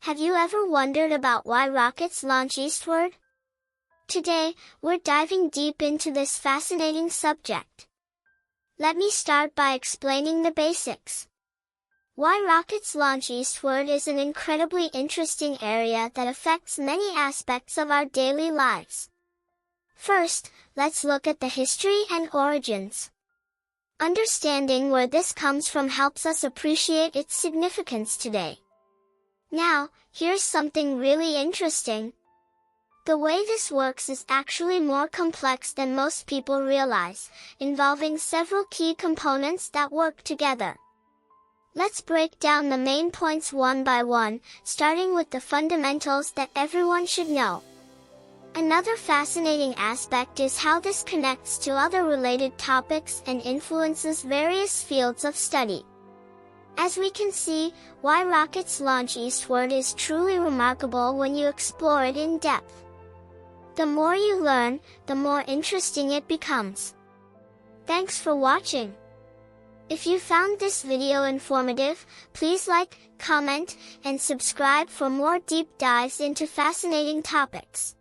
Have you ever wondered about why rockets launch eastward? Today, we're diving deep into this fascinating subject. Let me start by explaining the basics. Why rockets launch eastward is an incredibly interesting area that affects many aspects of our daily lives. First, let's look at the history and origins. Understanding where this comes from helps us appreciate its significance today. Now, here's something really interesting. The way this works is actually more complex than most people realize, involving several key components that work together. Let's break down the main points one by one, starting with the fundamentals that everyone should know. Another fascinating aspect is how this connects to other related topics and influences various fields of study. As we can see, why rockets launch eastward is truly remarkable when you explore it in depth. The more you learn, the more interesting it becomes. Thanks for watching. If you found this video informative, please like, comment, and subscribe for more deep dives into fascinating topics.